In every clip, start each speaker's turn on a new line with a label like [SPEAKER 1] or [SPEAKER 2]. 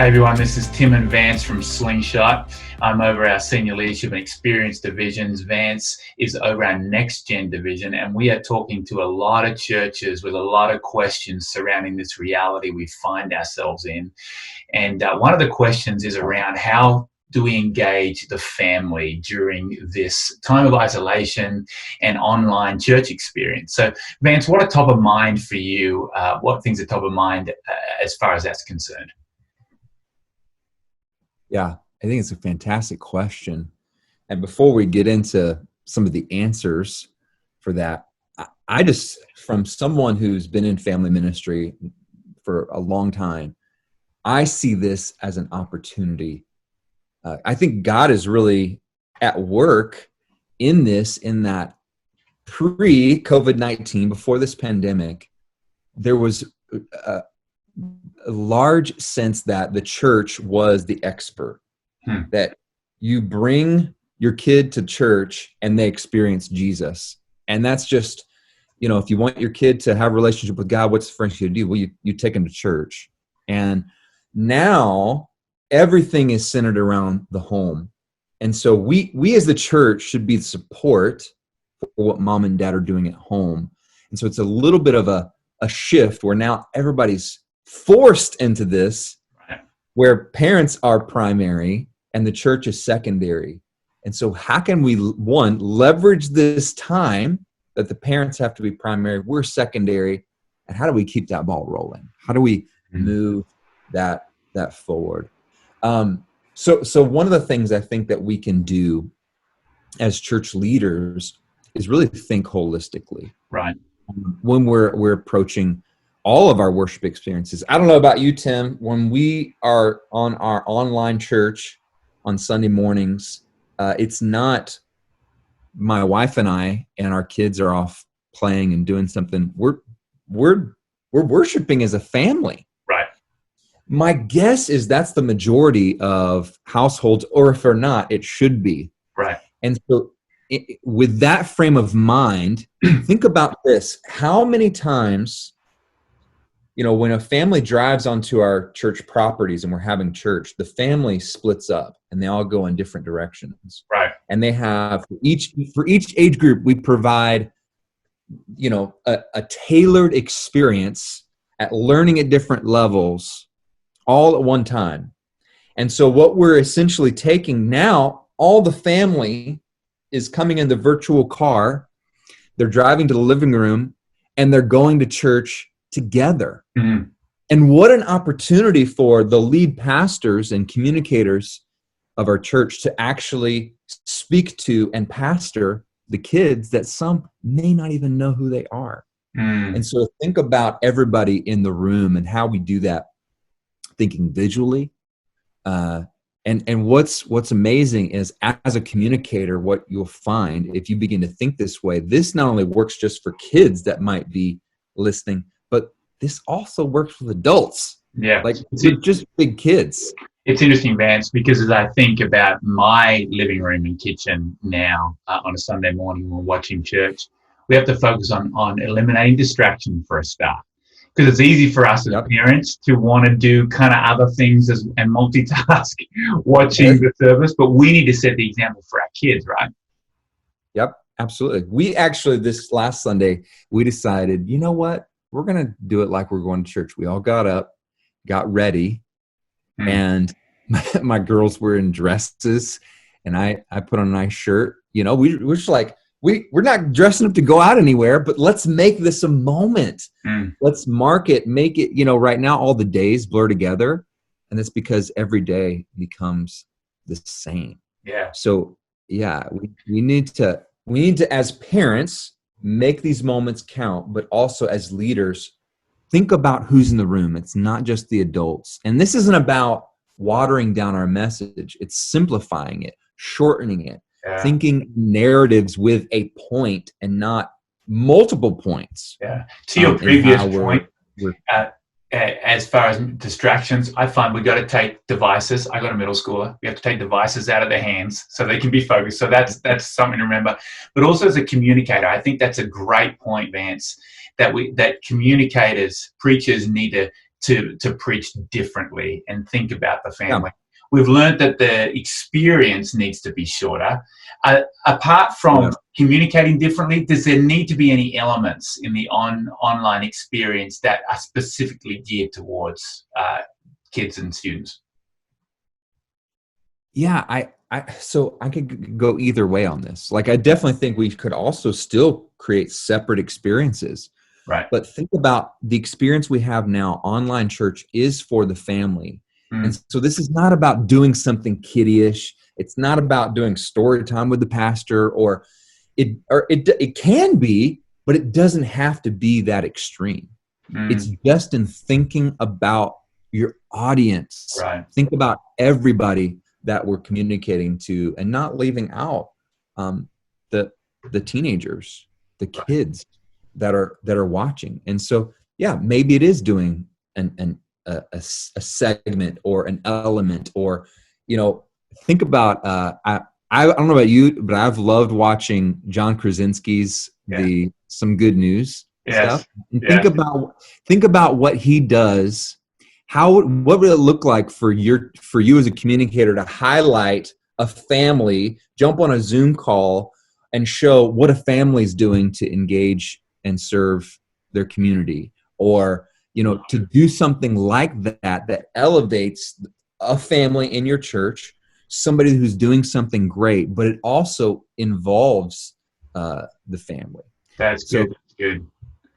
[SPEAKER 1] Hey everyone, this is Tim and Vance from Slingshot. I'm over our senior leadership and experience divisions. Vance is over our next gen division, and we are talking to a lot of churches with a lot of questions surrounding this reality we find ourselves in. And one of the questions is around how do we engage the family during this time of isolation and online church experience? So Vance, what are top of mind for you? What things are top of mind as far as that's concerned?
[SPEAKER 2] Yeah, I think it's a fantastic question. And before we get into some of the answers for that, I just, from someone who's been in family ministry for a long time, I see this as an opportunity. I think God is really at work in this, in that pre-COVID-19, before this pandemic, there was a large sense that the church was the expert, that you bring your kid to church and they experience Jesus. And that's just, if you want your kid to have a relationship with God, what's the first thing you do? Well, you take them to church. And now everything is centered around the home. And so we as the church should be the support for what mom and dad are doing at home. And so it's a little bit of a shift where now everybody's forced into this, where parents are primary and the church is secondary. And so how can we, one, leverage this time that the parents have to be primary, we're secondary, and how do we keep that ball rolling? How do we move that forward? So one of the things I think that we can do as church leaders is really think holistically.
[SPEAKER 1] Right.
[SPEAKER 2] When we're approaching all of our worship experiences. I don't know about you, Tim, when we are on our online church on Sunday mornings, it's not my wife and I and our kids are off playing and doing something. We're worshiping as a family.
[SPEAKER 1] Right.
[SPEAKER 2] My guess is that's the majority of households, or if they're not, it should be.
[SPEAKER 1] Right.
[SPEAKER 2] And so with that frame of mind, think about this. How many times, when a family drives onto our church properties and we're having church, the family splits up and they all go in different directions.
[SPEAKER 1] Right.
[SPEAKER 2] And they have, for each age group, we provide, a tailored experience at learning at different levels all at one time. And so what we're essentially taking now, all the family is coming in the virtual car, they're driving to the living room, and they're going to church together. Mm-hmm. And what an opportunity for the lead pastors and communicators of our church to actually speak to and pastor the kids that some may not even know who they are. And so think about everybody in the room and how we do that, thinking visually. And what's amazing is, as a communicator, what you'll find if you begin to think this way, this not only works just for kids that might be listening, but this also works with adults.
[SPEAKER 1] Yeah.
[SPEAKER 2] Like just big kids.
[SPEAKER 1] It's interesting, Vance, because as I think about my living room and kitchen now on a Sunday morning when we're watching church, we have to focus on eliminating distraction for a start. Because it's easy for us as parents to want to do kind of other things and multitask watching the service, but we need to set the example for our kids, right?
[SPEAKER 2] Yep, absolutely. We actually, this last Sunday, we decided, you know what? We're going to do it like we're going to church. We all got up, got ready, and my girls were in dresses, and I put on a nice shirt. We're just like, we're not dressing up to go out anywhere, but let's make this a moment. Let's make it, right now all the days blur together, and it's because every day becomes the same.
[SPEAKER 1] Yeah.
[SPEAKER 2] So yeah, we need to, as parents, make these moments count, but also as leaders, think about who's in the room. It's not just the adults. And this isn't about watering down our message. It's simplifying it, shortening it, thinking narratives with a point and not multiple points.
[SPEAKER 1] Yeah. To your previous point, as far as distractions, I find we got to take devices. I got a middle schooler. We have to take devices out of their hands so they can be focused. So that's something to remember. But also as a communicator, I think that's a great point, Vance, that communicators, preachers need to to preach differently and think about the family. We've learned that the experience needs to be shorter. Apart from communicating differently, does there need to be any elements in the online experience that are specifically geared towards kids and students?
[SPEAKER 2] Yeah, so I could go either way on this. Like, I definitely think we could also still create separate experiences.
[SPEAKER 1] Right.
[SPEAKER 2] But think about the experience we have now. Online church is for the family. And so this is not about doing something kiddie-ish. It's not about doing story time with the pastor, or it can be, but it doesn't have to be that extreme. It's just in thinking about your audience.
[SPEAKER 1] Right.
[SPEAKER 2] Think about everybody that we're communicating to, and not leaving out the teenagers, the kids that are watching. And so, yeah, maybe it is doing a segment or an element, or, think about, I don't know about you, but I've loved watching John Krasinski's Some Good News stuff. And think about what he does. What would it look like for you as a communicator to highlight a family, jump on a Zoom call, and show what a family's doing to engage and serve their community, or to do something like that elevates a family in your church, somebody who's doing something great, but it also involves the family.
[SPEAKER 1] That's good.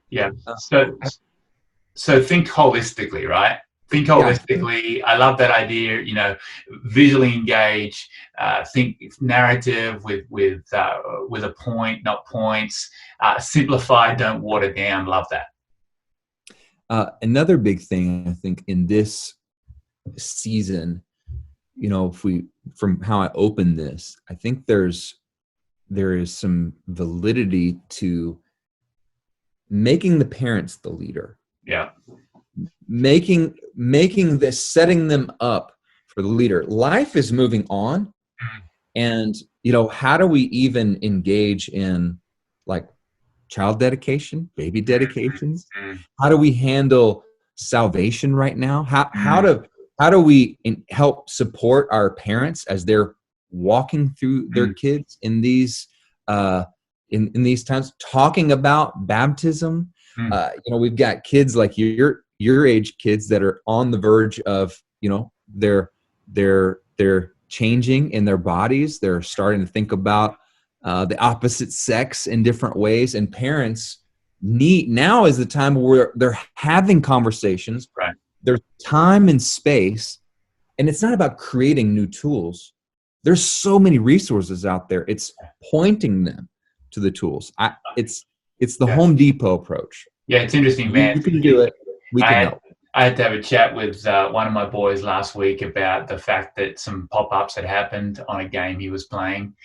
[SPEAKER 1] Yeah. So think holistically, right? Think holistically. I love that idea. Visually engage. Think narrative with a point, not points. Simplify. Don't water down. Love that.
[SPEAKER 2] Another big thing, I think, in this season, from how I opened this, I think there is some validity to making the parents the leader.
[SPEAKER 1] Yeah.
[SPEAKER 2] Making this, setting them up for the leader. Life is moving on. And, how do we even engage in, like, child dedication, baby dedications? How do we handle salvation right now? How do we help support our parents as they're walking through their kids in these in these times? Talking about baptism. We've got kids like your age kids that are on the verge of, they're changing in their bodies. They're starting to think about the opposite sex in different ways, and parents now is the time where they're having conversations.
[SPEAKER 1] Right.
[SPEAKER 2] There's time and space, and it's not about creating new tools. There's so many resources out there. It's pointing them to the tools. It's the Home Depot approach.
[SPEAKER 1] Yeah, it's interesting, man.
[SPEAKER 2] You can do it. We can help.
[SPEAKER 1] I had to have a chat with one of my boys last week about the fact that some pop-ups had happened on a game he was playing.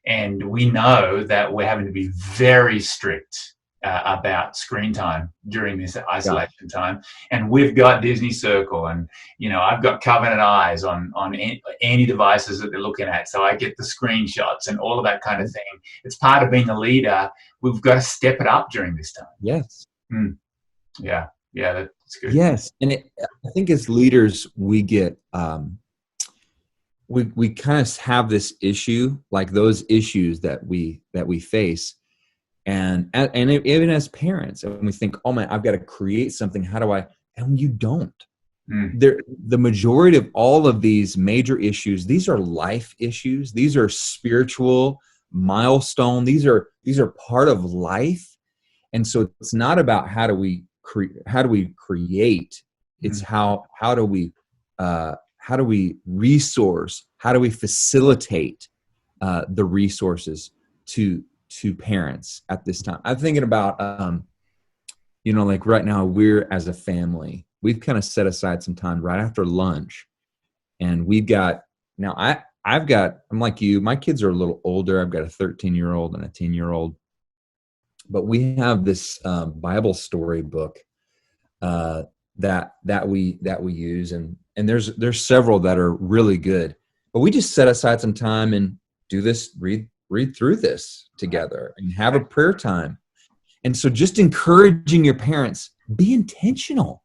[SPEAKER 1] And we know that we're having to be very strict about screen time during this isolation time. And we've got Disney Circle, and I've got Covenant Eyes on any devices that they're looking at. So I get the screenshots and all of that kind of thing. It's part of being a leader. We've got to step it up during this time.
[SPEAKER 2] Yes.
[SPEAKER 1] Yeah, that's good.
[SPEAKER 2] Yes, and I think as leaders we get we kind of have this issue, like those issues that we face, and even as parents, and we think, oh man, I've got to create something. How do I? And you don't. The majority of all of these major issues, these are life issues. These are spiritual milestone. These are part of life, and so it's not about how do we create. It's how do we resource? How do we facilitate the resources to parents at this time? I'm thinking about, like right now, we're as a family, we've kind of set aside some time right after lunch, and we've got now. I'm like you. My kids are a little older. I've got a 13-year-old and a 10-year-old, but we have this Bible story book that we use, and there's several that are really good, but we just set aside some time and do this, read through this together and have a prayer time. And so just encouraging your parents, be intentional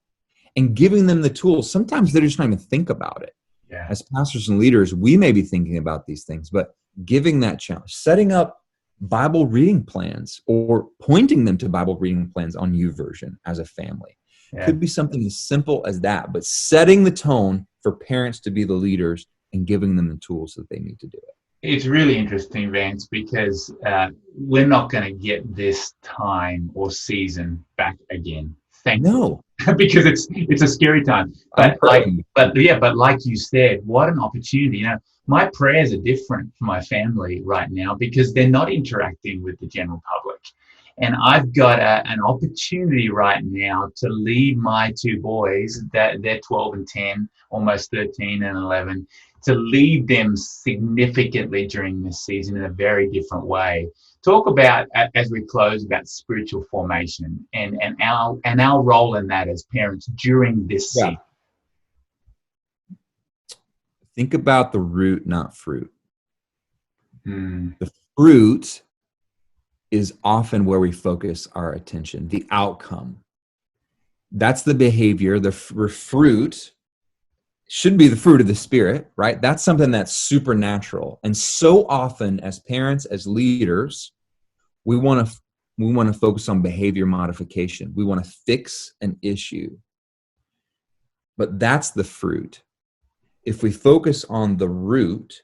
[SPEAKER 2] and giving them the tools. Sometimes they just don't even think about it.
[SPEAKER 1] Yeah.
[SPEAKER 2] As pastors and leaders, we may be thinking about these things, but giving that challenge, setting up Bible reading plans or pointing them to Bible reading plans on YouVersion as a family.
[SPEAKER 1] Yeah.
[SPEAKER 2] Could be something as simple as that, but setting the tone for parents to be the leaders and giving them the tools that they need to do it.
[SPEAKER 1] It's really interesting, Vance, because we're not going to get this time or season back again.
[SPEAKER 2] No,
[SPEAKER 1] because it's a scary time. But like you said, what an opportunity. You know, my prayers are different for my family right now because they're not interacting with the general public. And I've got an opportunity right now to lead my two boys, that they're 12 and 10, almost 13 and 11, to lead them significantly during this season in a very different way. Talk about, as we close, about spiritual formation and our role in that as parents during this season.
[SPEAKER 2] Think about the root, not fruit.
[SPEAKER 1] The
[SPEAKER 2] fruit is often where we focus our attention, the outcome. That's the behavior. The fruit should be the fruit of the Spirit, right? That's something that's supernatural. And so often as parents, as leaders, we want to focus on behavior modification. We want to fix an issue. But that's the fruit. If we focus on the root,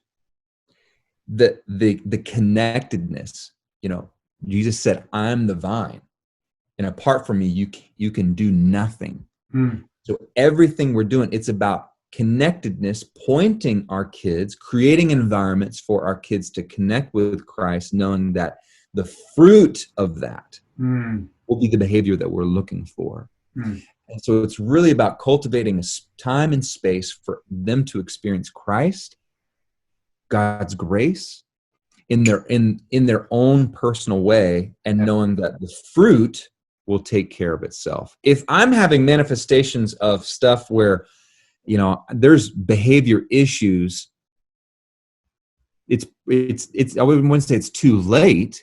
[SPEAKER 2] the connectedness, Jesus said, I'm the vine, and apart from me, you can do nothing. So everything we're doing, it's about connectedness, pointing our kids, creating environments for our kids to connect with Christ, knowing that the fruit of that will be the behavior that we're looking for. And so it's really about cultivating a time and space for them to experience Christ, God's grace, in their own personal way, and knowing that the fruit will take care of itself. If I'm having manifestations of stuff where, there's behavior issues, I wouldn't say it's too late,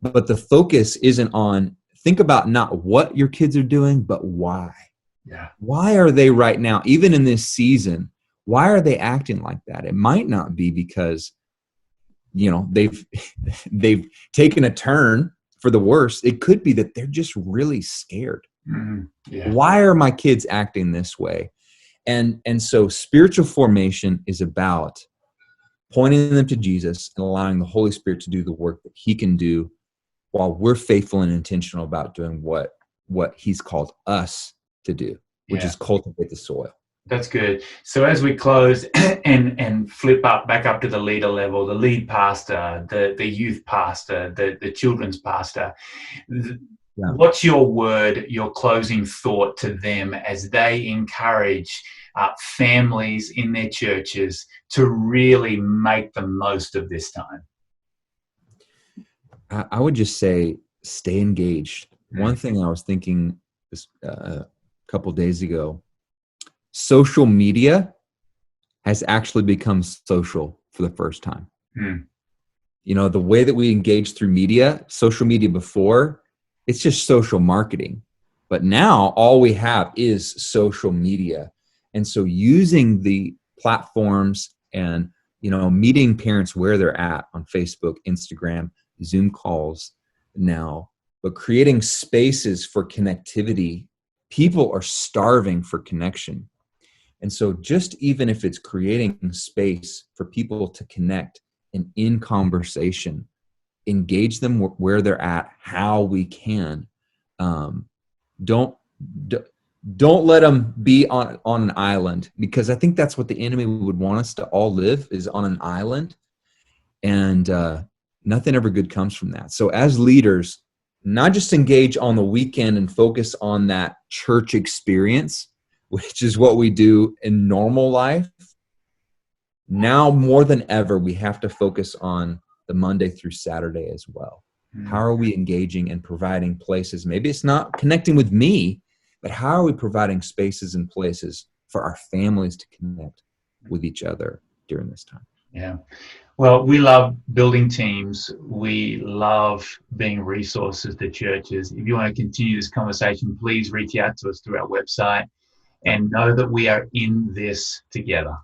[SPEAKER 2] but the focus isn't on, think about not what your kids are doing, but why.
[SPEAKER 1] Yeah.
[SPEAKER 2] Why are they right now, even in this season, why are they acting like that? It might not be because they've taken a turn for the worse. It could be that they're just really scared.
[SPEAKER 1] Yeah.
[SPEAKER 2] Why are my kids acting this way? And so spiritual formation is about pointing them to Jesus and allowing the Holy Spirit to do the work that he can do while we're faithful and intentional about doing what he's called us to do, which is cultivate the soil.
[SPEAKER 1] That's good. So as we close and flip back up to the leader level, the lead pastor, the youth pastor, the children's pastor, what's your word, your closing thought to them as they encourage families in their churches to really make the most of this time?
[SPEAKER 2] I would just say, stay engaged. One thing I was thinking this a couple days ago, social media has actually become social for the first time. The way that we engage through media, social media before, it's just social marketing. But now all we have is social media. And so using the platforms and, meeting parents where they're at on Facebook, Instagram, Zoom calls now, but creating spaces for connectivity. People are starving for connection. And so just even if it's creating space for people to connect and in conversation, engage them where they're at, how we can. Don't let them be on an island, because I think that's what the enemy would want us to all live, is on an island. And nothing ever good comes from that. So as leaders, not just engage on the weekend and focus on that church experience, which is what we do in normal life. Now more than ever, we have to focus on the Monday through Saturday as well. How are we engaging and providing places? Maybe it's not connecting with me, but how are we providing spaces and places for our families to connect with each other during this time?
[SPEAKER 1] Yeah. Well, we love building teams. We love being resources to churches. If you want to continue this conversation, please reach out to us through our website. and know that we are in this together.